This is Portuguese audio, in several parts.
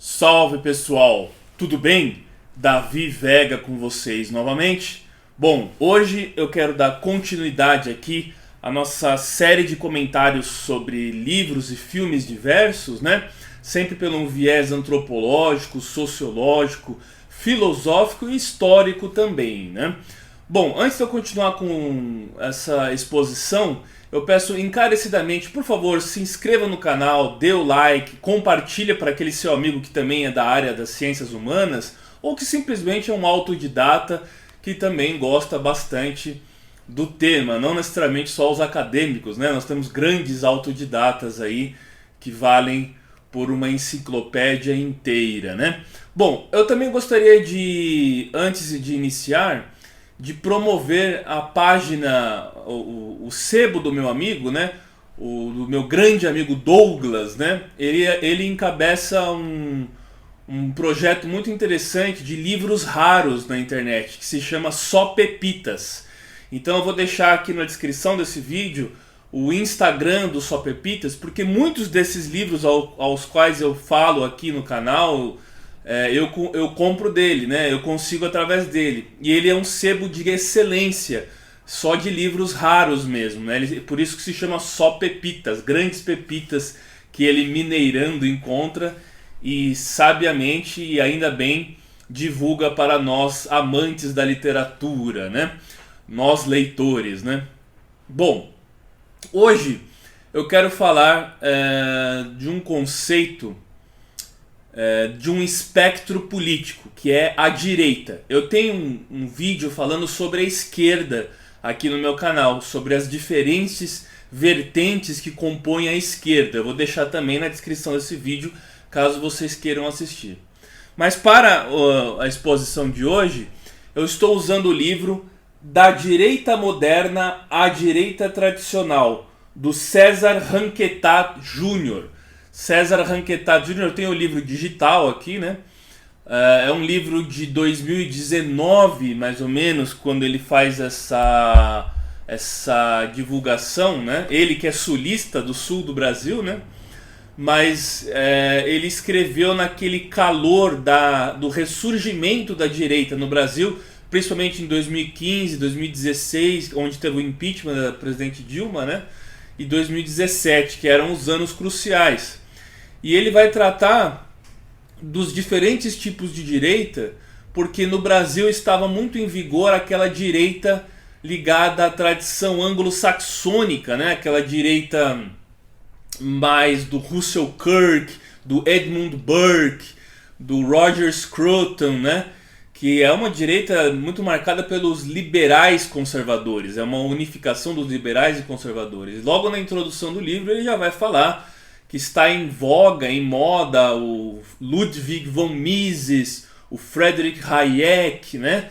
Salve pessoal, tudo bem? Davi Vega com vocês novamente. Bom, hoje eu quero dar continuidade aqui à nossa série de comentários sobre livros e filmes diversos, né? Sempre pelo um viés antropológico, sociológico, filosófico e histórico também, né? Bom, antes de eu continuar com essa exposição, eu peço encarecidamente, por favor, se inscreva no canal, dê o like, compartilha para aquele seu amigo que também é da área das ciências humanas ou que simplesmente é um autodidata que também gosta bastante do tema, não necessariamente só os acadêmicos, né? Nós temos grandes autodidatas aí que valem por uma enciclopédia inteira, né? Bom, eu também gostaria de, antes de iniciar, de promover a página, o sebo do meu amigo, né? Do meu grande amigo Douglas, né? Ele encabeça um projeto muito interessante de livros raros na internet, que se chama Só Pepitas. Então eu vou deixar aqui na descrição desse vídeo o Instagram do Só Pepitas, porque muitos desses livros aos quais eu falo aqui no canal, eu compro dele, né? Eu consigo através dele. E ele é um sebo de excelência, só de livros raros mesmo, né? Por isso que se chama Só Pepitas, grandes pepitas que ele mineirando encontra e sabiamente e ainda bem divulga para nós amantes da literatura, né? Nós leitores, né? Bom, hoje eu quero falar de um conceito, de um espectro político, que é a direita. Eu tenho um vídeo falando sobre a esquerda aqui no meu canal, sobre as diferentes vertentes que compõem a esquerda. Eu vou deixar também na descrição desse vídeo, caso vocês queiram assistir. Mas para a exposição de hoje, eu estou usando o livro Da Direita Moderna à Direita Tradicional, do César Ranquetat Jr. César Ranquetat Jr. tem o livro digital aqui, né? É um livro de 2019, mais ou menos, quando ele faz essa divulgação, né? Ele que é sulista do sul do Brasil, né? Mas ele escreveu naquele calor do ressurgimento da direita no Brasil, principalmente em 2015, 2016, onde teve o impeachment da presidente Dilma, né? E 2017, que eram os anos cruciais. E ele vai tratar dos diferentes tipos de direita, porque no Brasil estava muito em vigor aquela direita ligada à tradição anglo-saxônica, né? Aquela direita mais do Russell Kirk, do Edmund Burke, do Roger Scruton, né? Que é uma direita muito marcada pelos liberais conservadores, é uma unificação dos liberais e conservadores. Logo na introdução do livro ele já vai falar que está em voga, em moda, o Ludwig von Mises, o Friedrich Hayek, né?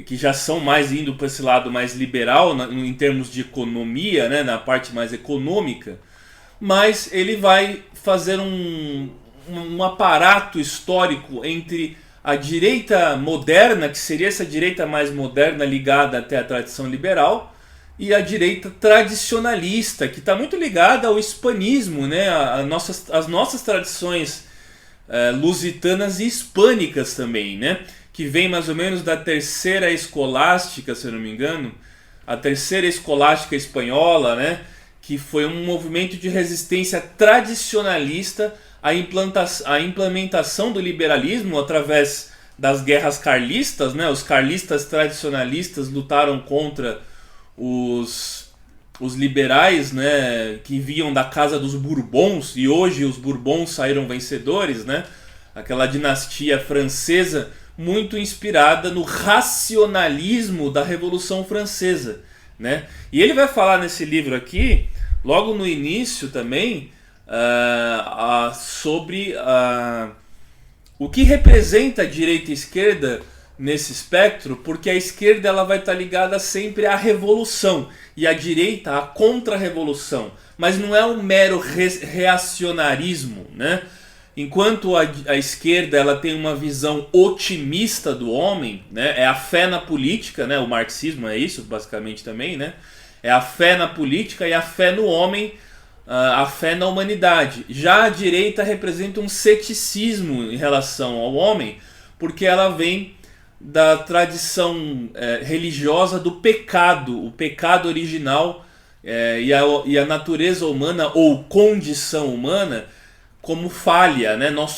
Que já são mais indo para esse lado mais liberal em termos de economia, né? Na parte mais econômica. Mas ele vai fazer um aparato histórico entre a direita moderna, que seria essa direita mais moderna ligada até à tradição liberal, e a direita tradicionalista, que está muito ligada ao hispanismo, né? As nossas tradições lusitanas e hispânicas também, né? Que vem mais ou menos da terceira escolástica, se eu não me engano, a terceira escolástica espanhola, né? Que foi um movimento de resistência tradicionalista à implementação do liberalismo através das guerras carlistas, né? Os carlistas tradicionalistas lutaram contra os liberais, né, que vinham da casa dos Bourbons, e hoje os Bourbons saíram vencedores, né? Aquela dinastia francesa muito inspirada no racionalismo da Revolução Francesa, né? E ele vai falar nesse livro aqui, logo no início também, sobre o que representa a direita e a esquerda nesse espectro, porque a esquerda ela vai estar ligada sempre à revolução e a direita à contra-revolução, mas não é um mero reacionarismo, né? Enquanto a esquerda ela tem uma visão otimista do homem, né? É a fé na política, né? O marxismo é isso basicamente também, né? É a fé na política e a fé no homem a fé na humanidade. Já a direita representa um ceticismo em relação ao homem, porque ela vem da tradição religiosa do pecado, o pecado original e a natureza humana ou condição humana como falha, né? Nós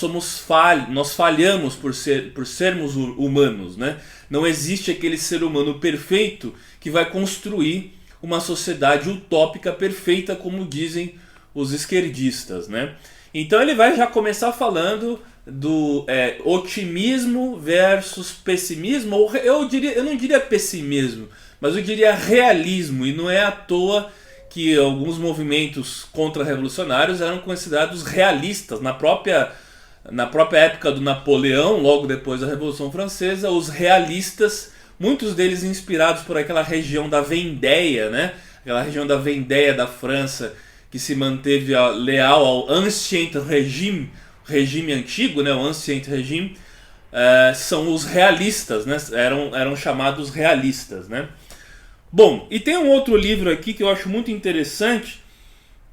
falhamos por sermos humanos, né? Não existe aquele ser humano perfeito que vai construir uma sociedade utópica perfeita, como dizem os esquerdistas, né? Então ele vai já começar falando do otimismo versus pessimismo, ou eu não diria pessimismo, mas eu diria realismo, e não é à toa que alguns movimentos contra-revolucionários eram considerados realistas. Na própria época do Napoleão, logo depois da Revolução Francesa, os realistas, muitos deles inspirados por aquela região da Vendéia, né? Aquela região da Vendéia da França, que se manteve leal ao Ancien Régime, regime antigo, né? O Ancien Régime, são os realistas, né? Eram chamados realistas, né? Bom, e tem um outro livro aqui que eu acho muito interessante,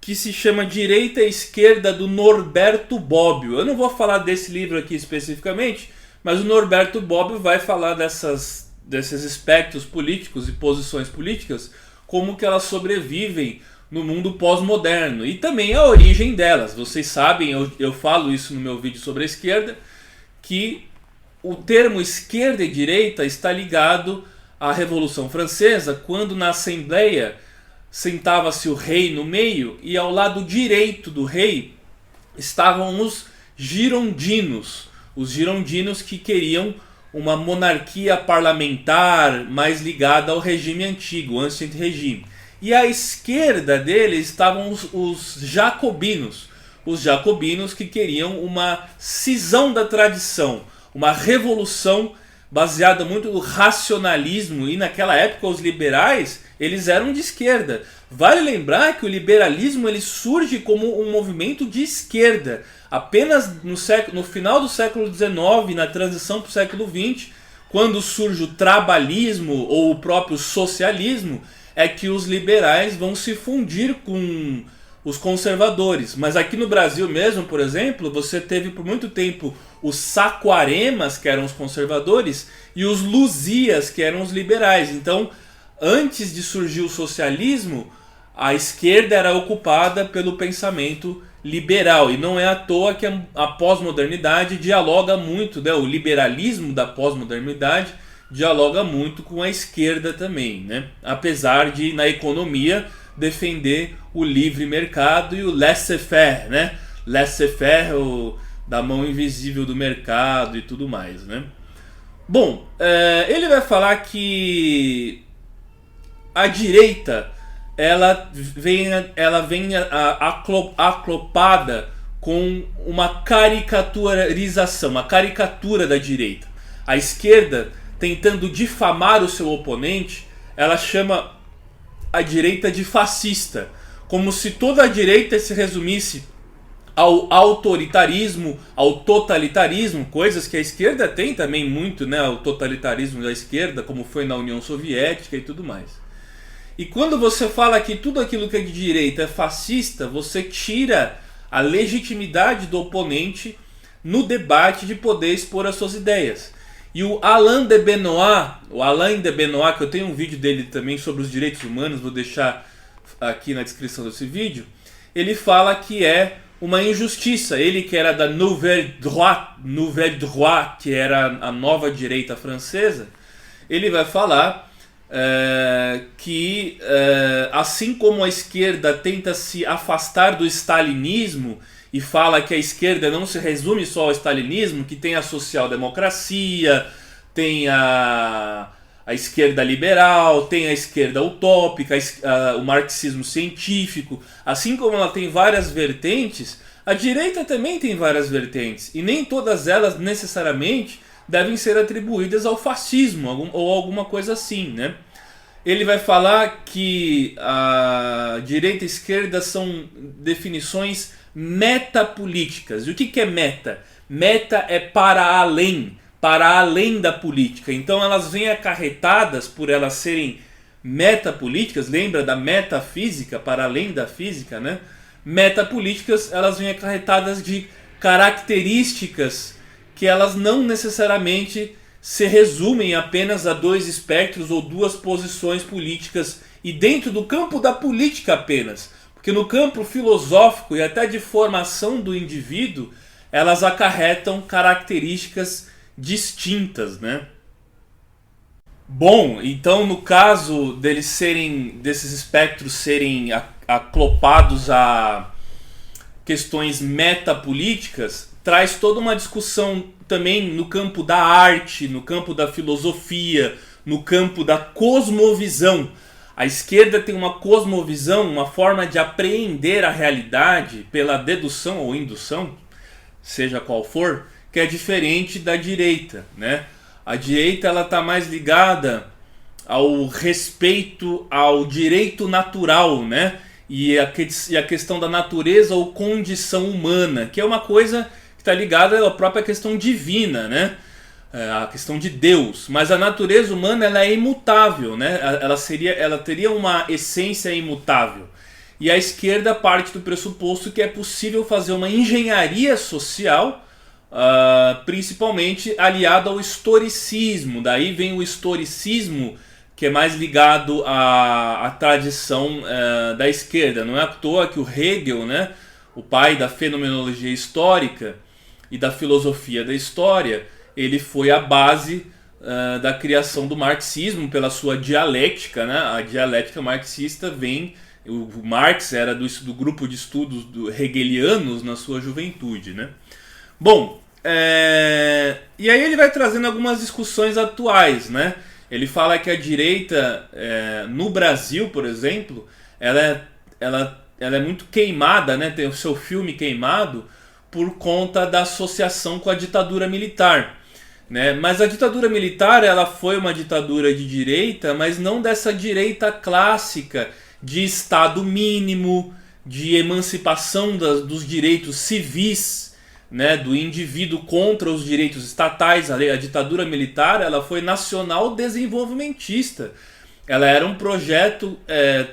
que se chama Direita e Esquerda, do Norberto Bobbio. Eu não vou falar desse livro aqui especificamente, mas o Norberto Bobbio vai falar desses aspectos políticos e posições políticas, como que elas sobrevivem no mundo pós-moderno, e também a origem delas. Vocês sabem, eu falo isso no meu vídeo sobre a esquerda, que o termo esquerda e direita está ligado à Revolução Francesa, quando na Assembleia sentava-se o rei no meio e ao lado direito do rei estavam os girondinos que queriam uma monarquia parlamentar mais ligada ao regime antigo, o Ancien Régime. E à esquerda deles estavam os jacobinos que queriam uma cisão da tradição, uma revolução baseada muito no racionalismo, e naquela época os liberais, eles eram de esquerda. Vale lembrar que o liberalismo ele surge como um movimento de esquerda. Apenas no final do século XIX, na transição para o século XX, quando surge o trabalhismo ou o próprio socialismo, é que os liberais vão se fundir com os conservadores. Mas aqui no Brasil mesmo, por exemplo, você teve por muito tempo os saquaremas, que eram os conservadores, e os luzias, que eram os liberais. Então, antes de surgir o socialismo, a esquerda era ocupada pelo pensamento liberal. E não é à toa que a pós-modernidade dialoga muito, né? O liberalismo da pós-modernidade dialoga muito com a esquerda também, né? Apesar de, na economia, defender o livre mercado e o laissez-faire, né? Laissez-faire, da mão invisível do mercado e tudo mais, né? Bom, ele vai falar que a direita ela vem aclopada com uma caricaturização, uma caricatura da direita. A esquerda, tentando difamar o seu oponente, ela chama a direita de fascista, como se toda a direita se resumisse ao autoritarismo, ao totalitarismo, coisas que a esquerda tem também muito, né? O totalitarismo da esquerda, como foi na União Soviética e tudo mais. E quando você fala que tudo aquilo que é de direita é fascista, você tira a legitimidade do oponente no debate de poder expor as suas ideias. E o Alain de Benoist, que eu tenho um vídeo dele também sobre os direitos humanos, vou deixar aqui na descrição desse vídeo, ele fala que é uma injustiça. Ele, que era da Nouvelle Droite, que era a nova direita francesa, ele vai falar que assim como a esquerda tenta se afastar do stalinismo e fala que a esquerda não se resume só ao stalinismo, que tem a social-democracia, tem a esquerda liberal, tem a esquerda utópica, o marxismo científico. Assim como ela tem várias vertentes, a direita também tem várias vertentes, e nem todas elas necessariamente devem ser atribuídas ao fascismo ou alguma coisa assim, né? Ele vai falar que a direita e a esquerda são definições metapolíticas. E o que é meta? Meta é para além da política. Então elas vêm acarretadas por elas serem metapolíticas. Lembra da metafísica, para além da física, né? Metapolíticas, elas vêm acarretadas de características que elas não necessariamente se resumem apenas a dois espectros ou duas posições políticas e dentro do campo da política apenas. Porque no campo filosófico e até de formação do indivíduo, elas acarretam características distintas, né? Bom, então no caso desses espectros serem aclopados a questões metapolíticas, traz toda uma discussão também no campo da arte, no campo da filosofia, no campo da cosmovisão. A esquerda tem uma cosmovisão, uma forma de apreender a realidade pela dedução ou indução, seja qual for, que é diferente da direita, né? A direita ela está mais ligada ao respeito ao direito natural, né? E a questão da natureza ou condição humana, que é uma coisa que está ligada à própria questão divina, né? A questão de Deus. Mas a natureza humana ela é imutável, né? Ela teria uma essência imutável. E a esquerda parte do pressuposto que é possível fazer uma engenharia social, principalmente aliado ao historicismo. Daí vem o historicismo, que é mais ligado à tradição da esquerda. Não é à toa que o Hegel, né, o pai da fenomenologia histórica e da filosofia da história, ele foi a base da criação do marxismo pela sua dialética, né? A dialética marxista vem... O Marx era do grupo de estudos hegelianos na sua juventude, né? Bom, e aí ele vai trazendo algumas discussões atuais, né? Ele fala que a direita, no Brasil, por exemplo, ela é muito queimada, né? Tem o seu filme queimado por conta da associação com a ditadura militar, né? Mas a ditadura militar ela foi uma ditadura de direita, mas não dessa direita clássica de Estado mínimo, de emancipação dos direitos civis, né, do indivíduo contra os direitos estatais. A ditadura militar ela foi nacional desenvolvimentista. Ela era um projeto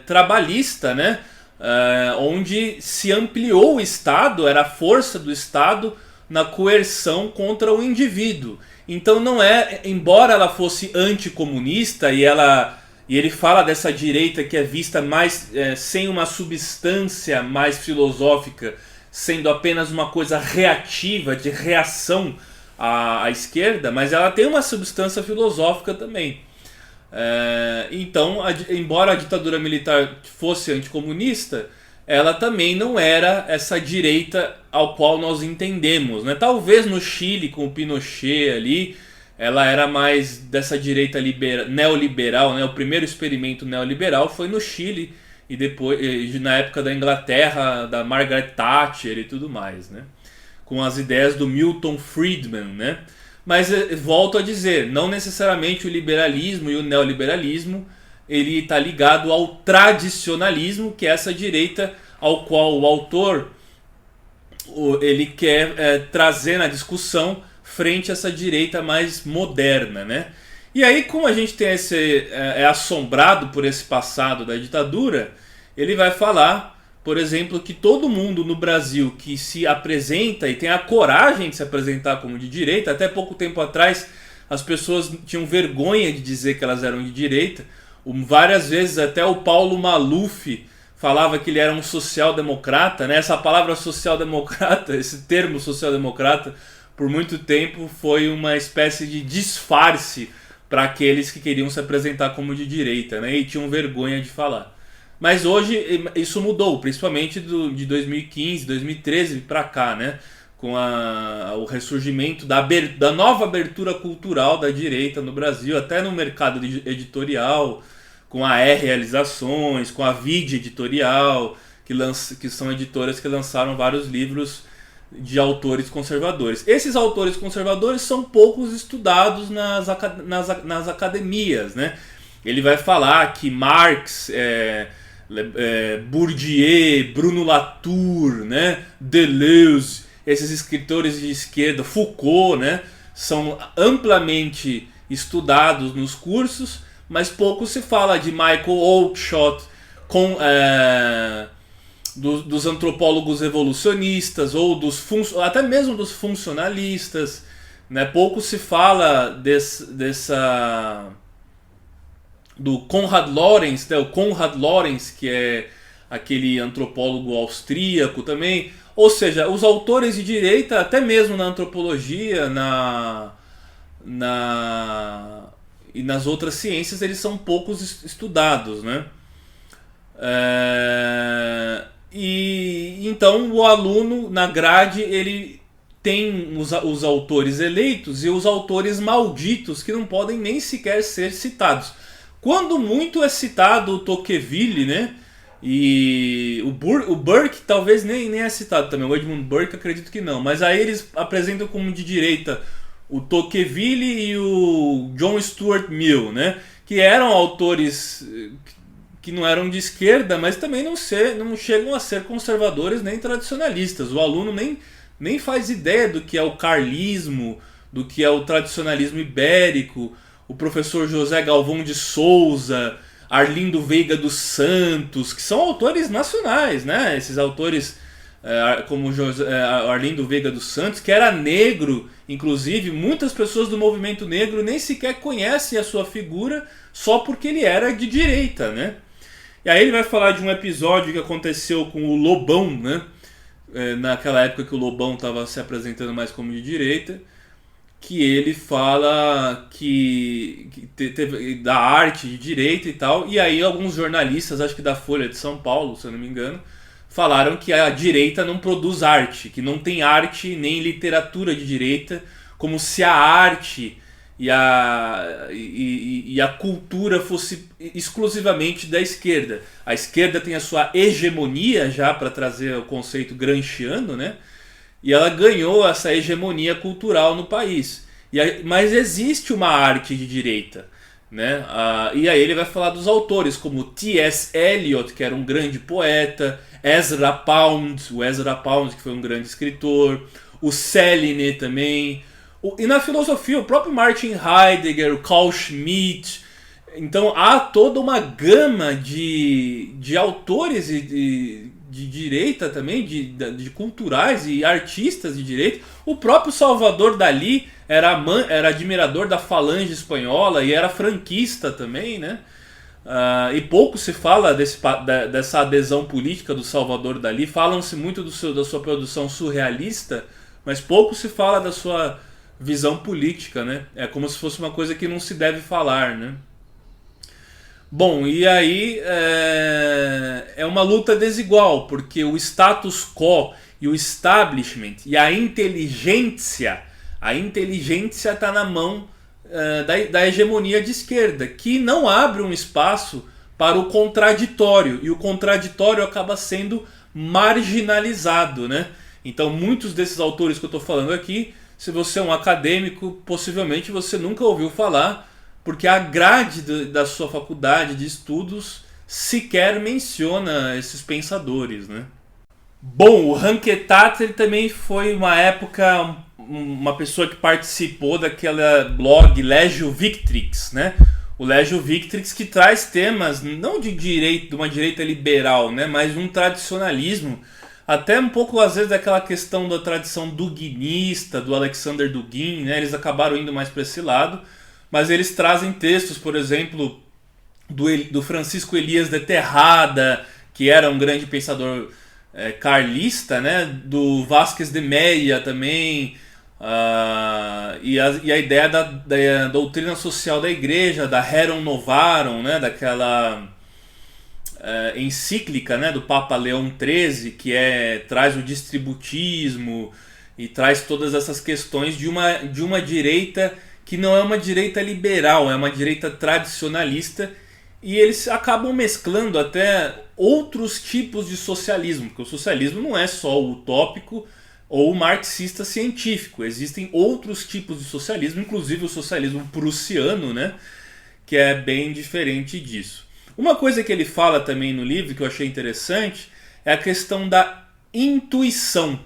trabalhista, né, onde se ampliou o Estado, era a força do Estado na coerção contra o indivíduo. Então não embora ela fosse anticomunista e ele fala dessa direita que é vista mais sem uma substância mais filosófica, sendo apenas uma coisa reativa, de reação à esquerda, mas ela tem uma substância filosófica também. Então, embora a ditadura militar fosse anticomunista, ela também não era essa direita ao qual nós entendemos, né? Talvez no Chile, com o Pinochet ali, ela era mais dessa direita neoliberal, né? O primeiro experimento neoliberal foi no Chile e depois na época da Inglaterra, da Margaret Thatcher e tudo mais, né? Com as ideias do Milton Friedman, né? Mas volto a dizer, não necessariamente o liberalismo e o neoliberalismo ele está ligado ao tradicionalismo, que é essa direita ao qual o autor ele quer trazer na discussão frente a essa direita mais moderna, né? E aí, como a gente tem é assombrado por esse passado da ditadura, ele vai falar, por exemplo, que todo mundo no Brasil que se apresenta e tem a coragem de se apresentar como de direita, até pouco tempo atrás as pessoas tinham vergonha de dizer que elas eram de direita, várias vezes até o Paulo Maluf falava que ele era um social-democrata, né? Essa palavra social-democrata, esse termo social-democrata, por muito tempo foi uma espécie de disfarce para aqueles que queriam se apresentar como de direita, né? E tinham vergonha de falar. Mas hoje isso mudou, principalmente de 2015, 2013 para cá, né? Com o ressurgimento da nova abertura cultural da direita no Brasil, até no mercado editorial, com a Realizações, com a Vide Editorial, que são editoras que lançaram vários livros de autores conservadores. Esses autores conservadores são poucos estudados nas academias, né? Ele vai falar que Marx, Bourdieu, Bruno Latour, né? Deleuze, esses escritores de esquerda, Foucault, né? São amplamente estudados nos cursos, mas pouco se fala de Michael Oakeshott, dos antropólogos evolucionistas ou até mesmo dos funcionalistas, né? Pouco se fala do Konrad Lorenz, né? O Konrad Lorenz, que é aquele antropólogo austríaco também. Ou seja, os autores de direita, até mesmo na antropologia, e nas outras ciências, eles são poucos estudados, né? E então o aluno na grade ele tem os autores eleitos e os autores malditos que não podem nem sequer ser citados. Quando muito é citado o Tocqueville, né? E o Burke talvez nem é citado também. O Edmund Burke acredito que não. Mas aí eles apresentam como de direita o Tocqueville e o John Stuart Mill, né? Que eram autores que não eram de esquerda, mas também não chegam a ser conservadores nem tradicionalistas. O aluno nem faz ideia do que é o carlismo, do que é o tradicionalismo ibérico. O professor José Galvão de Souza, Arlindo Veiga dos Santos, que são autores nacionais, né? Esses autores como Arlindo Veiga dos Santos, que era negro, inclusive, muitas pessoas do movimento negro nem sequer conhecem a sua figura só porque ele era de direita, né? E aí ele vai falar de um episódio que aconteceu com o Lobão, né? Naquela época que o Lobão estava se apresentando mais como de direita, que ele fala que teve da arte de direita e tal, e aí alguns jornalistas, acho que da Folha de São Paulo, se eu não me engano, falaram que a direita não produz arte, que não tem arte nem literatura de direita, como se a arte e a cultura fosse exclusivamente da esquerda. A esquerda tem a sua hegemonia, já para trazer o conceito gramsciano, né? E ela ganhou essa hegemonia cultural no país. Mas existe uma arte de direita, né? E aí ele vai falar dos autores, como T.S. Eliot, que era um grande poeta, Ezra Pound, que foi um grande escritor, o Celine também. E na filosofia, o próprio Martin Heidegger, o Carl Schmitt. Então há toda uma gama de autores de direita também, de culturais e artistas de direita. O próprio Salvador Dalí era admirador da Falange Espanhola e era franquista também, né? E pouco se fala dessa adesão política do Salvador Dalí. Falam-se muito da sua produção surrealista, mas pouco se fala da sua visão política, né? É como se fosse uma coisa que não se deve falar, né? Bom, e aí é uma luta desigual, porque o status quo e o establishment e a inteligência está na mão da hegemonia de esquerda, que não abre um espaço para o contraditório, e o contraditório acaba sendo marginalizado, né? Então muitos desses autores que eu estou falando aqui, se você é um acadêmico, possivelmente você nunca ouviu falar, porque a grade da sua faculdade de estudos sequer menciona esses pensadores, né? Bom, o Ranketat ele também foi uma pessoa que participou daquela blog Legio Victrix, né? O Legio Victrix, que traz temas não de uma direita liberal, né? Mas um tradicionalismo, até um pouco às vezes daquela questão da tradição duguinista, do Alexander Dugin, né? Eles acabaram indo mais para esse lado. Mas eles trazem textos, por exemplo, do Francisco Elias de Terrada, que era um grande pensador carlista, né? Do Vázquez de Meia também, e a ideia da doutrina social da igreja, da Rerum Novarum, né? Daquela encíclica, né? Do Papa Leão XIII, que traz o distributismo e traz todas essas questões de uma direita que não é uma direita liberal, é uma direita tradicionalista, e eles acabam mesclando até outros tipos de socialismo, porque o socialismo não é só o utópico ou o marxista científico, existem outros tipos de socialismo, inclusive o socialismo prussiano, né, que é bem diferente disso. Uma coisa que ele fala também no livro, que eu achei interessante, é a questão da intuição.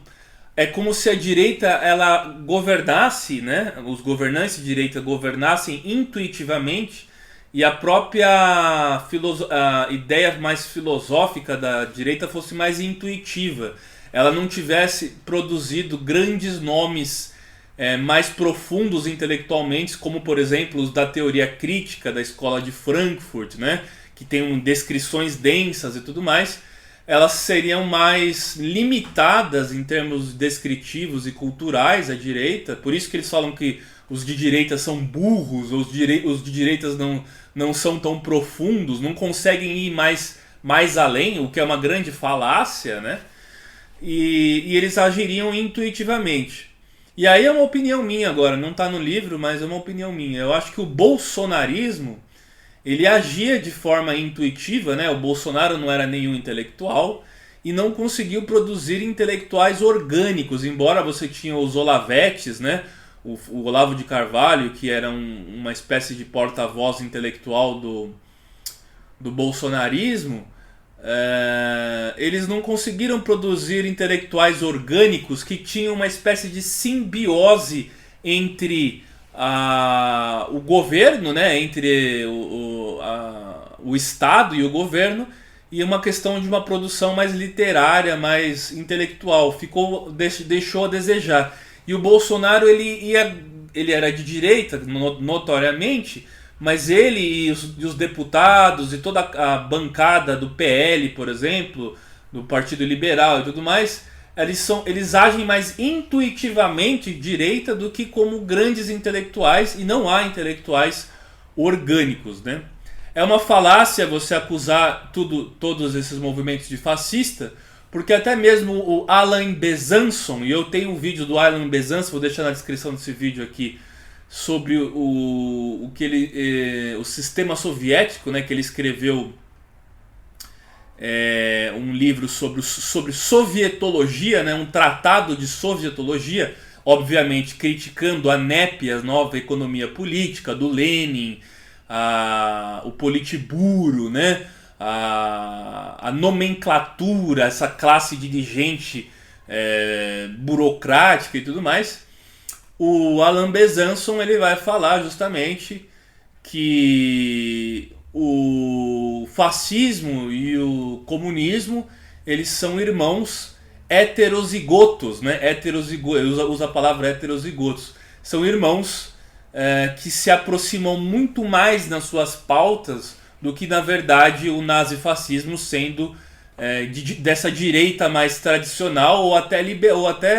É como se a direita ela governasse, né? Os governantes de direita governassem intuitivamente e a própria a ideia mais filosófica da direita fosse mais intuitiva. Ela não tivesse produzido grandes nomes mais profundos intelectualmente, como por exemplo os da teoria crítica da escola de Frankfurt, né, que tem descrições densas e tudo mais. Elas seriam mais limitadas em termos descritivos e culturais, a direita. Por isso que eles falam que os de direita são burros, os de direitas não são tão profundos, não conseguem ir mais além, o que é uma grande falácia, né? E eles agiriam intuitivamente. E aí é uma opinião minha agora, não está no livro, mas é uma opinião minha. Eu acho que o bolsonarismo, ele agia de forma intuitiva, né? O Bolsonaro não era nenhum intelectual e não conseguiu produzir intelectuais orgânicos, embora você tinha os Olavetes, né? O Olavo de Carvalho, que era uma espécie de porta-voz intelectual do bolsonarismo. Eles não conseguiram produzir intelectuais orgânicos que tinham uma espécie de simbiose entre o governo, né, entre o Estado e o governo, e uma questão de uma produção mais literária, mais intelectual. Deixou a desejar. E o Bolsonaro ele era de direita, notoriamente, mas ele e os deputados e toda a bancada do PL, por exemplo, do Partido Liberal e tudo mais, eles agem mais intuitivamente direita do que como grandes intelectuais, e não há intelectuais orgânicos, né? É uma falácia você acusar todos esses movimentos de fascista, porque até mesmo o Alan Besançon, e eu tenho um vídeo do Alan Besançon, vou deixar na descrição desse vídeo aqui, sobre o sistema soviético, né, que ele escreveu um livro sobre sovietologia, né, um tratado de sovietologia, obviamente criticando a NEP, a nova economia política, do Lenin, o Politburo, né, a nomenclatura, essa classe dirigente burocrática e tudo mais. O Alan Besançon ele vai falar justamente que o fascismo e o comunismo eles são irmãos heterozigotos, né? Usa a palavra heterozigotos. São irmãos que se aproximam muito mais nas suas pautas do que, na verdade, o nazifascismo sendo dessa direita mais tradicional ou até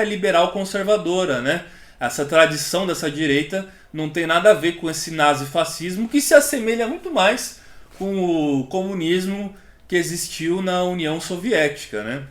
liberal conservadora, né? Essa tradição dessa direita não tem nada a ver com esse nazifascismo, que se assemelha muito mais com o comunismo que existiu na União Soviética, né?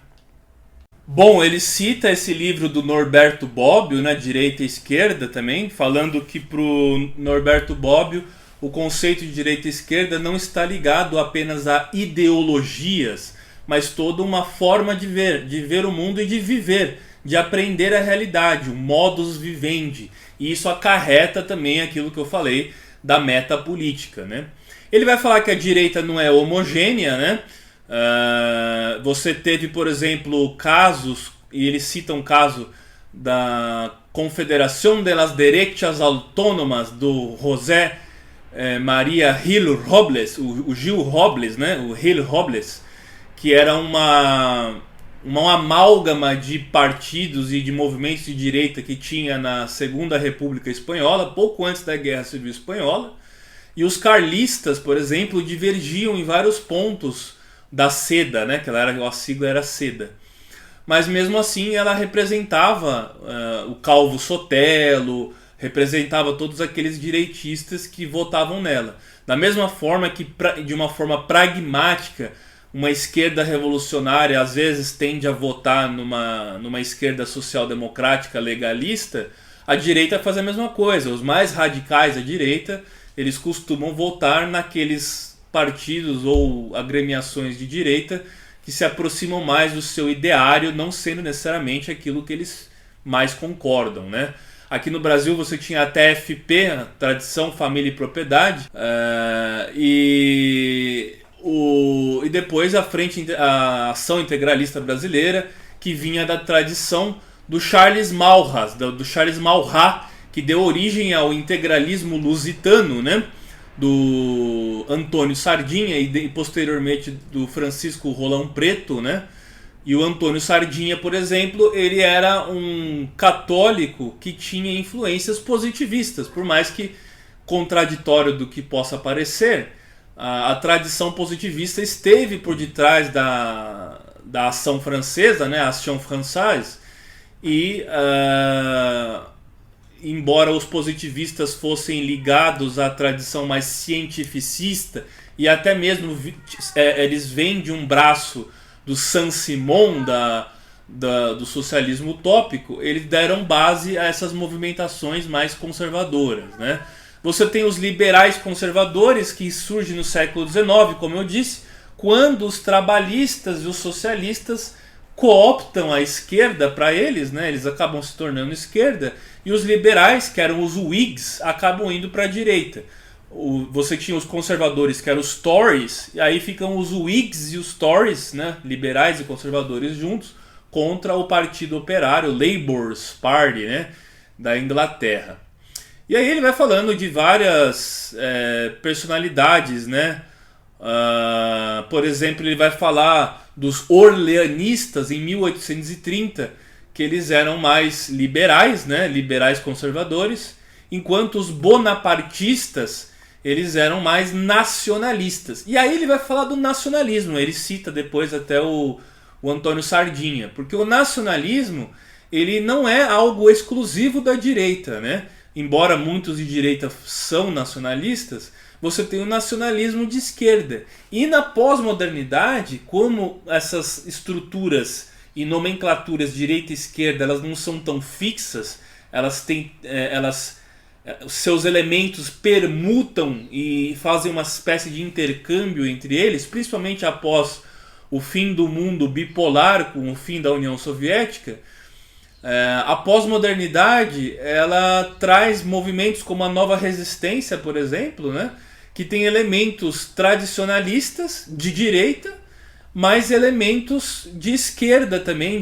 Bom, ele cita esse livro do Norberto Bobbio, né, Direita e Esquerda também, falando que para o Norberto Bobbio o conceito de direita e esquerda não está ligado apenas a ideologias, mas toda uma forma de ver o mundo e de viver, de aprender a realidade, o modus vivendi. E isso acarreta também aquilo que eu falei da metapolítica, né? Ele vai falar que a direita não é homogênea, né? Você teve, por exemplo, casos, e ele cita um caso da Confederação de las Derechas Autónomas do José Maria Gil Robles, o Gil Robles, né? O Gil Robles, que era uma amálgama de partidos e de movimentos de direita que tinha na Segunda República Espanhola, pouco antes da Guerra Civil Espanhola. E os carlistas, por exemplo, divergiam em vários pontos da SEDA, né? Que a sigla era SEDA. Mas mesmo assim ela representava o Calvo Sotelo, representava todos aqueles direitistas que votavam nela. Da mesma forma que, de uma forma pragmática, uma esquerda revolucionária às vezes tende a votar numa esquerda social-democrática legalista, a direita faz a mesma coisa. Os mais radicais da direita, eles costumam votar naqueles partidos ou agremiações de direita que se aproximam mais do seu ideário, não sendo necessariamente aquilo que eles mais concordam, né? Aqui no Brasil você tinha a TFP, a Tradição, Família e Propriedade, e depois a Ação Integralista Brasileira, que vinha da tradição do Charles Maurras, do Charles Maurras, que deu origem ao integralismo lusitano, né? do Antônio Sardinha e posteriormente do Francisco Rolão Preto, né? E o Antônio Sardinha, por exemplo, ele era um católico que tinha influências positivistas, por mais que contraditório do que possa parecer, a tradição positivista esteve por detrás da ação francesa, né, a Action Française, e embora os positivistas fossem ligados à tradição mais cientificista, e até mesmo eles vêm de um braço do Saint-Simon, do socialismo utópico, eles deram base a essas movimentações mais conservadoras, né? Você tem os liberais conservadores que surgem no século XIX, como eu disse, quando os trabalhistas e os socialistas cooptam a esquerda para eles, né? Eles acabam se tornando esquerda, e os liberais, que eram os Whigs, acabam indo para a direita. Você tinha os conservadores, que eram os Tories, e aí ficam os Whigs e os Tories, né? Liberais e conservadores juntos, contra o Partido Operário, Labour's Party, né? Da Inglaterra. E aí ele vai falando de várias personalidades, né? Por exemplo, ele vai falar dos orleanistas em 1830, que eles eram mais liberais, né? Liberais conservadores, enquanto os bonapartistas eles eram mais nacionalistas. E aí ele vai falar do nacionalismo, ele cita depois até o Antônio Sardinha, porque o nacionalismo ele não é algo exclusivo da direita, né? Embora muitos de direita são nacionalistas, você tem o nacionalismo de esquerda. E na pós-modernidade, como essas estruturas e nomenclaturas direita e esquerda elas não são tão fixas, seus elementos permutam e fazem uma espécie de intercâmbio entre eles, principalmente após o fim do mundo bipolar com o fim da União Soviética. A pós-modernidade ela traz movimentos como a Nova Resistência, por exemplo, né, que tem elementos tradicionalistas de direita, mas elementos de esquerda também,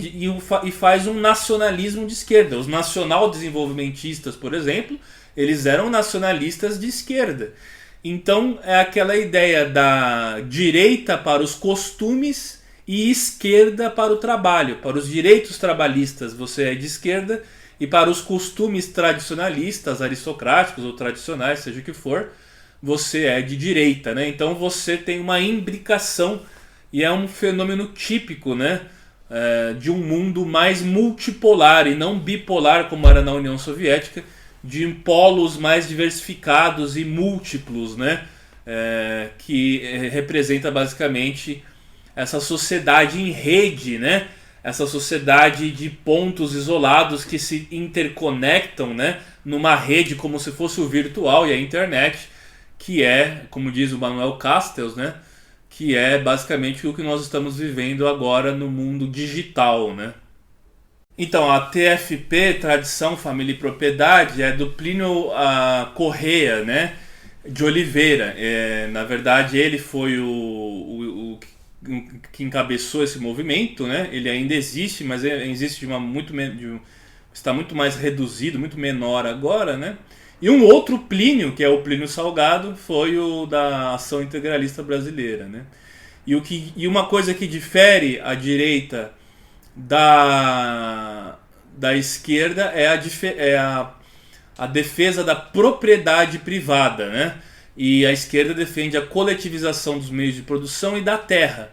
e faz um nacionalismo de esquerda. Os nacional-desenvolvimentistas, por exemplo, eles eram nacionalistas de esquerda. Então é aquela ideia da direita para os costumes e esquerda para o trabalho. Para os direitos trabalhistas você é de esquerda, e para os costumes tradicionalistas, aristocráticos ou tradicionais, seja o que for, você é de direita, né? Então você tem uma imbricação, e é um fenômeno típico, né? De um mundo mais multipolar e não bipolar como era na União Soviética, de polos mais diversificados e múltiplos, né? Que representa basicamente essa sociedade em rede, né? Essa sociedade de pontos isolados que se interconectam, né? Numa rede como se fosse o virtual e a internet, que é, como diz o Manuel Castells, né? Que é basicamente o que nós estamos vivendo agora no mundo digital, né? Então, a TFP, Tradição, Família e Propriedade, é do Plínio Corrêa, né? De Oliveira. Na verdade, ele foi o que encabeçou esse movimento, né? Ele ainda existe, mas existe está muito mais reduzido, muito menor agora, né? E um outro Plínio, que é o Plínio Salgado, foi o da Ação Integralista Brasileira, né? E uma coisa que difere a direita da esquerda é a defesa da propriedade privada, né? E a esquerda defende a coletivização dos meios de produção e da terra.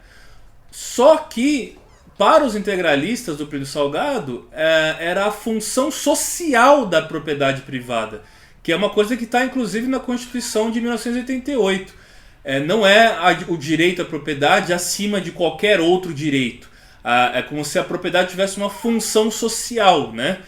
Só que, para os integralistas do Plínio Salgado, era a função social da propriedade privada, que é uma coisa que está inclusive na Constituição de 1988. Não é o direito à propriedade acima de qualquer outro direito. É como se a propriedade tivesse uma função social, né?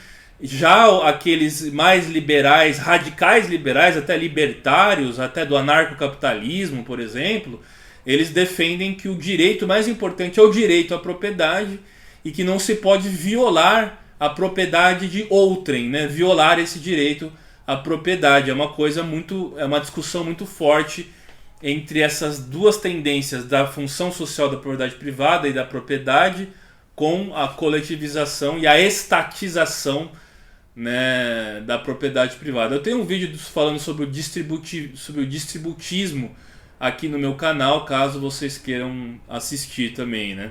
Já aqueles mais liberais, radicais liberais, até libertários, até do anarcocapitalismo, por exemplo, eles defendem que o direito mais importante é o direito à propriedade e que não se pode violar a propriedade de outrem, né? Violar esse direito à propriedade. É uma discussão muito forte entre essas duas tendências da função social da propriedade privada e da propriedade com a coletivização e a estatização né, da propriedade privada. Eu tenho um vídeo falando sobre o distributismo aqui no meu canal, caso vocês queiram assistir também, né?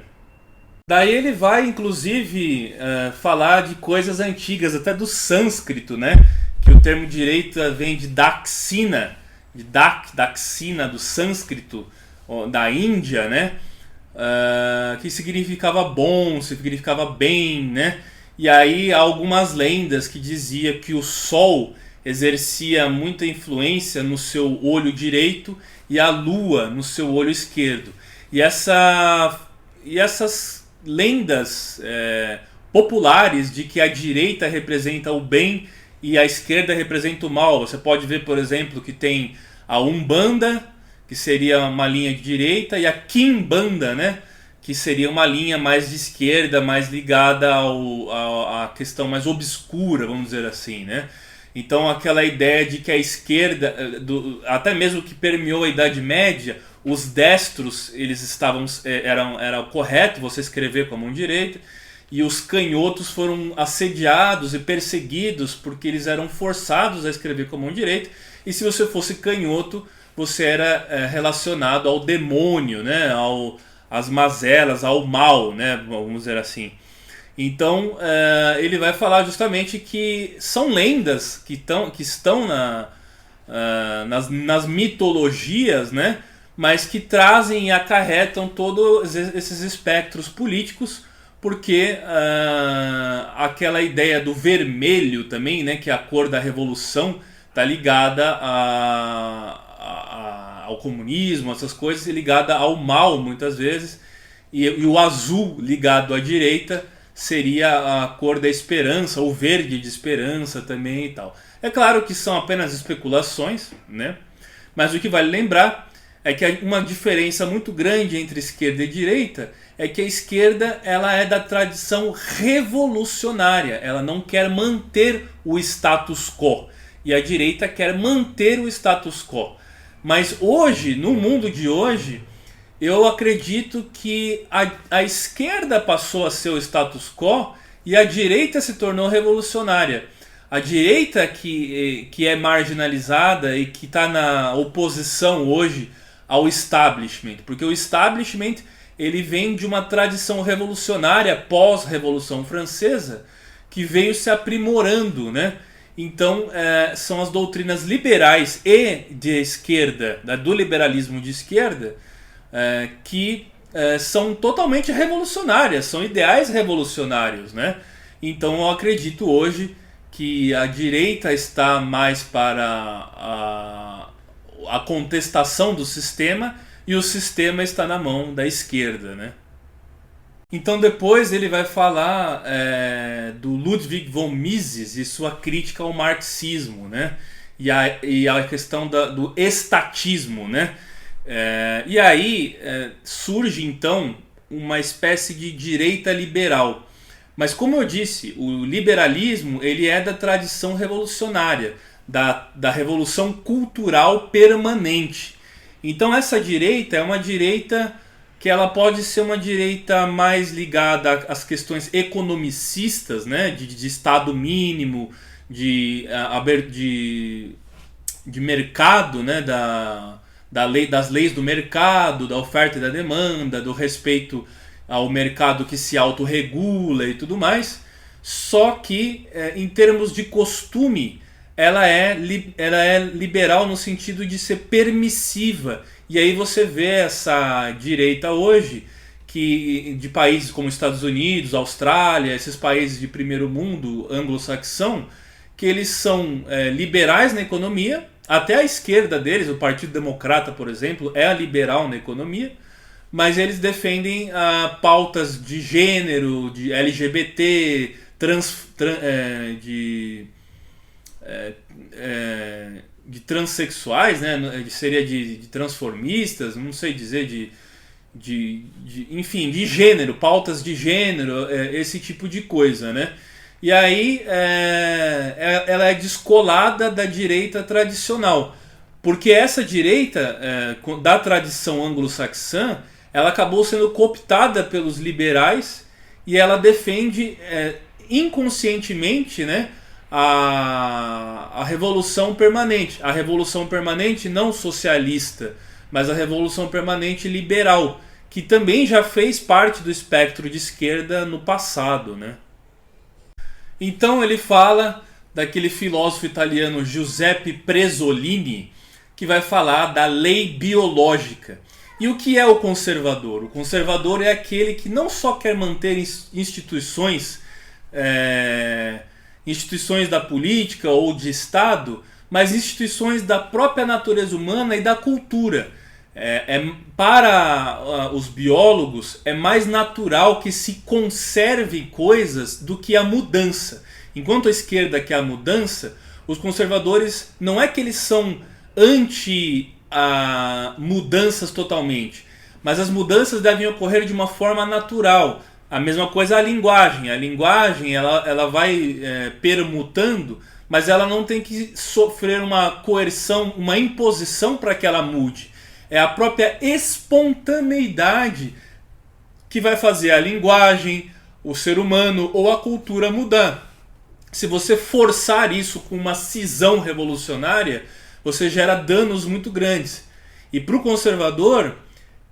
Daí ele vai, inclusive, falar de coisas antigas, até do sânscrito, né? Que o termo direito vem de Daksina, Daksina, do sânscrito, da Índia, né? Que significava bom, significava bem, né? E aí há algumas lendas que dizia que o sol exercia muita influência no seu olho direito e a lua no seu olho esquerdo. E essas lendas populares de que a direita representa o bem e a esquerda representa o mal. Você pode ver, por exemplo, que tem a Umbanda, que seria uma linha de direita, e a Quimbanda, né, que seria uma linha mais de esquerda, mais ligada à questão mais obscura, vamos dizer assim, né? Então aquela ideia de que a esquerda, até mesmo que permeou a Idade Média, os destros, era correto você escrever com a mão direita, e os canhotos foram assediados e perseguidos porque eles eram forçados a escrever com a mão direita, e se você fosse canhoto, você era relacionado ao demônio, né, às mazelas, ao mal, né, vamos dizer assim. Então ele vai falar justamente que são lendas que estão nas mitologias, né, mas que trazem e acarretam todos esses espectros políticos, porque aquela ideia do vermelho também, né, que é a cor da revolução, está ligada ao comunismo, essas coisas, e ligada ao mal muitas vezes, e o azul ligado à direita seria a cor da esperança, o verde de esperança também e tal. É claro que são apenas especulações, né? Mas o que vale lembrar é que uma diferença muito grande entre esquerda e direita é que a esquerda ela é da tradição revolucionária, ela não quer manter o status quo, e a direita quer manter o status quo. Mas hoje, no mundo de hoje, eu acredito que a esquerda passou a ser o status quo e a direita se tornou revolucionária. A direita que é marginalizada e que está na oposição hoje ao establishment, porque o establishment ele vem de uma tradição revolucionária pós-Revolução Francesa que veio se aprimorando, né? Então são as doutrinas liberais e de esquerda, do liberalismo de esquerda, que são totalmente revolucionárias, são ideais revolucionários, né? Então eu acredito hoje que a direita está mais para a contestação do sistema e o sistema está na mão da esquerda, né? Então depois ele vai falar do Ludwig von Mises e sua crítica ao marxismo, né? E a questão do estatismo, né? E aí surge então uma espécie de direita liberal. Mas como eu disse, o liberalismo ele é da tradição revolucionária, da revolução cultural permanente. Então essa direita é uma direita que ela pode ser uma direita mais ligada às questões economicistas, né? de Estado mínimo, de mercado, né? Das leis do mercado, da oferta e da demanda, do respeito ao mercado que se autorregula e tudo mais. Só que, em termos de costume, ela é liberal no sentido de ser permissiva. E aí você vê essa direita hoje, de países como Estados Unidos, Austrália, esses países de primeiro mundo anglo-saxão, que eles são liberais na economia. Até a esquerda deles, o Partido Democrata, por exemplo, é liberal na economia, mas eles defendem pautas de gênero, de LGBT, de transexuais, né? Seria de transformistas, não sei dizer, enfim, de gênero, pautas de gênero, esse tipo de coisa, né? E aí ela é descolada da direita tradicional, porque essa direita da tradição anglo-saxã, ela acabou sendo cooptada pelos liberais e ela defende inconscientemente, né, a revolução permanente. A revolução permanente não socialista, mas a revolução permanente liberal, que também já fez parte do espectro de esquerda no passado, né? Então ele fala daquele filósofo italiano Giuseppe Presolini, que vai falar da lei biológica. E o que é o conservador? O conservador é aquele que não só quer manter instituições da política ou de Estado, mas instituições da própria natureza humana e da cultura. Para os biólogos, é mais natural que se conserve coisas do que a mudança. Enquanto a esquerda quer a mudança, os conservadores não é que eles são anti mudanças totalmente, mas as mudanças devem ocorrer de uma forma natural. A mesma coisa a linguagem. A linguagem ela vai permutando, mas ela não tem que sofrer uma coerção, uma imposição para que ela mude. É a própria espontaneidade que vai fazer a linguagem, o ser humano ou a cultura mudar. Se você forçar isso com uma cisão revolucionária, você gera danos muito grandes. E para o conservador,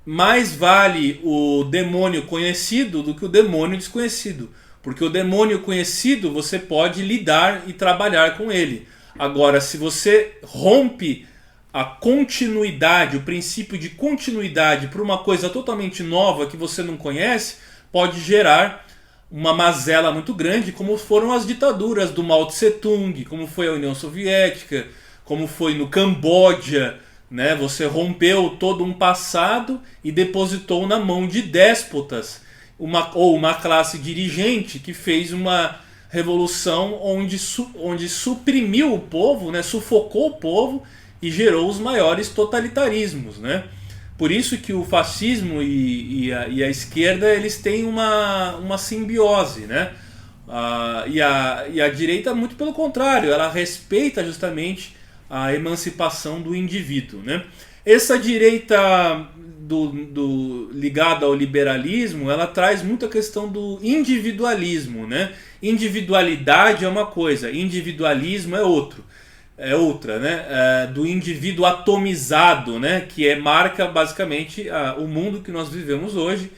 mais vale o demônio conhecido do que o demônio desconhecido. Porque o demônio conhecido você pode lidar e trabalhar com ele. Agora, se você rompe a continuidade, o princípio de continuidade para uma coisa totalmente nova que você não conhece, pode gerar uma mazela muito grande, como foram as ditaduras do Mao Tse Tung, como foi a União Soviética, como foi no Camboja, né? Você rompeu todo um passado e depositou na mão de déspotas, uma classe dirigente que fez uma revolução onde suprimiu o povo, né? Sufocou o povo e gerou os maiores totalitarismos, né? Por isso que o fascismo e a esquerda eles têm uma simbiose, né? E a direita, muito pelo contrário, ela respeita justamente a emancipação do indivíduo, né? Essa direita ligada ao liberalismo, ela traz muito a questão do individualismo, né? Individualidade é uma coisa, individualismo é outra, né? Do indivíduo atomizado, né? Que marca basicamente o mundo que nós vivemos hoje,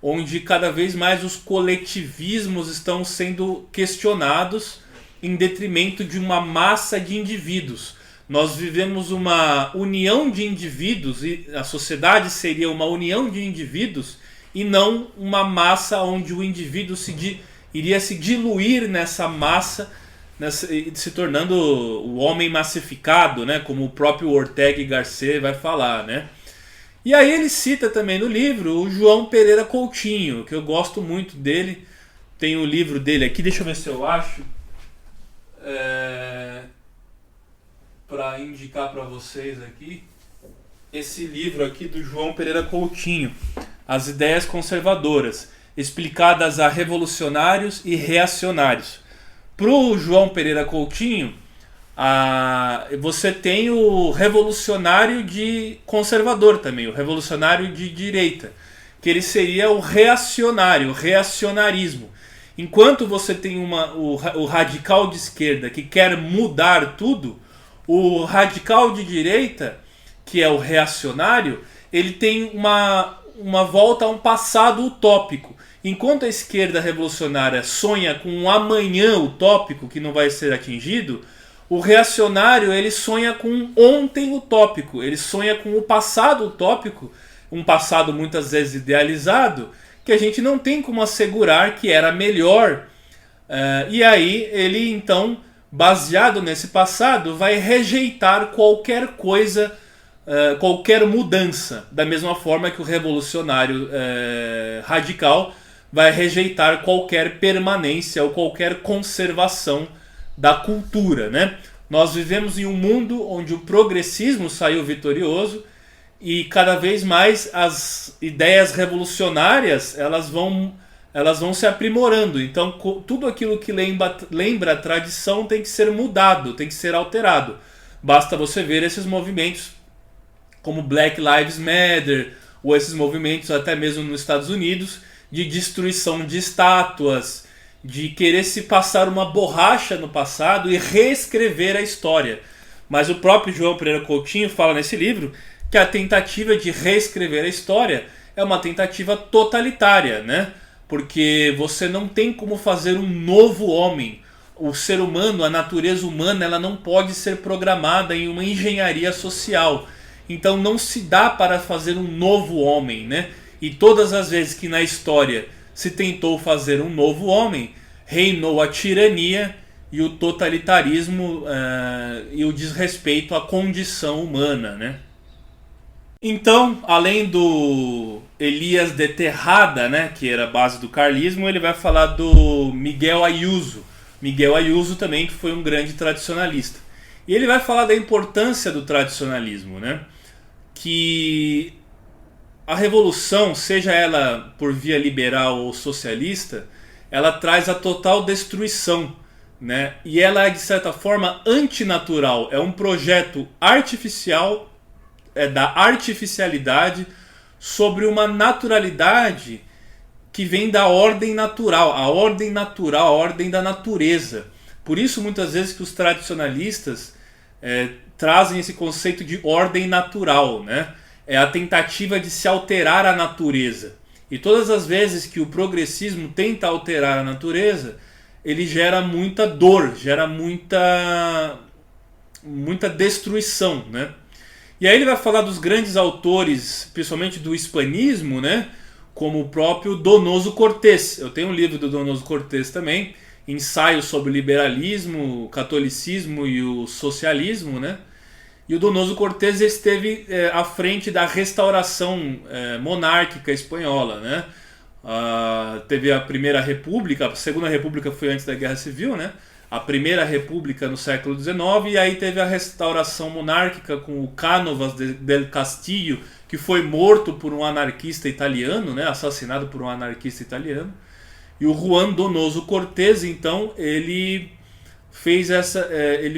onde cada vez mais os coletivismos estão sendo questionados em detrimento de uma massa de indivíduos. Nós vivemos uma união de indivíduos e a sociedade seria uma união de indivíduos e não uma massa onde o indivíduo iria se diluir nessa massa, se tornando o homem massificado, né? Como o próprio Ortega y Gasset vai falar, né? E aí ele cita também no livro o João Pereira Coutinho, que eu gosto muito dele. Tem o livro dele aqui, deixa eu ver se eu acho. Para indicar para vocês aqui. Esse livro aqui do João Pereira Coutinho. As ideias conservadoras, explicadas a revolucionários e reacionários. Para o João Pereira Coutinho, você tem o revolucionário de conservador também, o revolucionário de direita, que ele seria o reacionário, o reacionarismo. Enquanto você tem o radical de esquerda que quer mudar tudo, o radical de direita, que é o reacionário, ele tem uma volta a um passado utópico. Enquanto a esquerda revolucionária sonha com um amanhã utópico que não vai ser atingido, o reacionário ele sonha com um ontem utópico, ele sonha com o passado utópico, um passado muitas vezes idealizado, que a gente não tem como assegurar que era melhor. E aí ele então, baseado nesse passado, vai rejeitar qualquer coisa, qualquer mudança, da mesma forma que o revolucionário radical vai rejeitar qualquer permanência ou qualquer conservação da cultura, né? Nós vivemos em um mundo onde o progressismo saiu vitorioso e cada vez mais as ideias revolucionárias elas vão se aprimorando. Então tudo aquilo que lembra a tradição tem que ser mudado, tem que ser alterado. Basta você ver esses movimentos como Black Lives Matter ou esses movimentos até mesmo nos Estados Unidos de destruição de estátuas de querer se passar uma borracha no passado e reescrever a história. Mas o próprio João Pereira Coutinho fala nesse livro que a tentativa de reescrever a história é uma tentativa totalitária, né? Porque você não tem como fazer um novo homem. O ser humano, a natureza humana, ela não pode ser programada em uma engenharia social. Então não se dá para fazer um novo homem, né? E todas as vezes que na história se tentou fazer um novo homem, reinou a tirania e o totalitarismo e o desrespeito à condição humana, né? Então, além do Elias de Terrada, né, que era a base do carlismo, ele vai falar do Miguel Ayuso. Miguel Ayuso também, que foi um grande tradicionalista. E ele vai falar da importância do tradicionalismo, né? Que a revolução, seja ela por via liberal ou socialista, ela traz a total destruição, né? E ela é, de certa forma, antinatural. É um projeto artificial, da artificialidade sobre uma naturalidade que vem da ordem natural, a ordem da natureza. Por isso, muitas vezes, que os tradicionalistas trazem esse conceito de ordem natural, né? É a tentativa de se alterar a natureza. E todas as vezes que o progressismo tenta alterar a natureza, ele gera muita dor, gera muita destruição, né? E aí ele vai falar dos grandes autores, principalmente do hispanismo, né? Como o próprio Donoso Cortés. Eu tenho um livro do Donoso Cortés também, Ensaios sobre o Liberalismo, o Catolicismo e o Socialismo, né? E o Donoso Cortés esteve à frente da restauração monárquica espanhola, né? Teve a Primeira República, a Segunda República foi antes da Guerra Civil, né? A Primeira República no século XIX, e aí teve a restauração monárquica com o Cánovas del Castillo, que foi morto por um anarquista italiano, né? Assassinado por um anarquista italiano. E o Juan Donoso Cortés, então, ele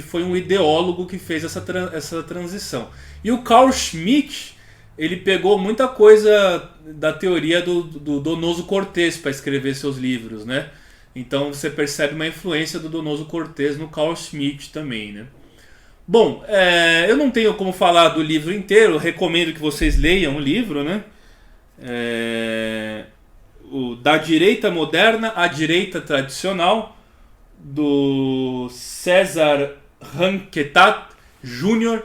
foi um ideólogo que fez essa transição. E o Carl Schmitt, ele pegou muita coisa da teoria do Donoso Cortés para escrever seus livros, né? Então você percebe uma influência do Donoso Cortés no Carl Schmitt também, né? Bom, eu não tenho como falar do livro inteiro, recomendo que vocês leiam o livro, né? Da Direita Moderna à Direita Tradicional, do César Ranquetat Jr.,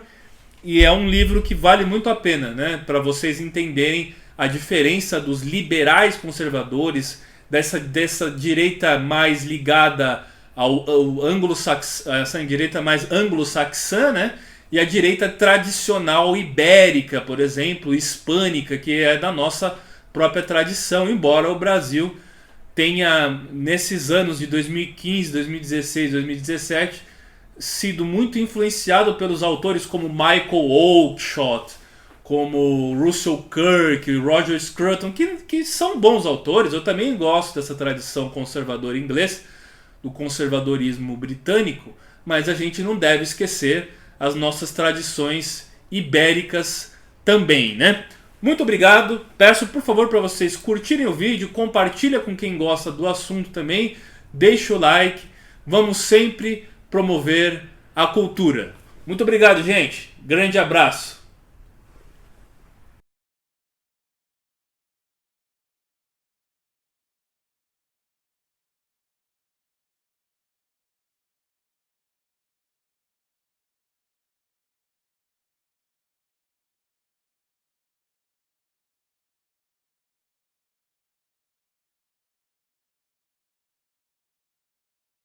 e é um livro que vale muito a pena, né? Para vocês entenderem a diferença dos liberais conservadores, dessa direita mais ligada ao anglo-saxão, essa direita mais anglo-saxã, né? E a direita tradicional ibérica, por exemplo, hispânica, que é da nossa própria tradição, embora o Brasil tenha, nesses anos de 2015, 2016, 2017, sido muito influenciado pelos autores como Michael Oakeshott, como Russell Kirk, Roger Scruton, que são bons autores. Eu também gosto dessa tradição conservadora inglesa, do conservadorismo britânico, mas a gente não deve esquecer as nossas tradições ibéricas também, né? Muito obrigado. Peço, por favor, para vocês curtirem o vídeo, compartilha com quem gosta do assunto também, deixa o like. Vamos sempre promover a cultura. Muito obrigado, gente. Grande abraço.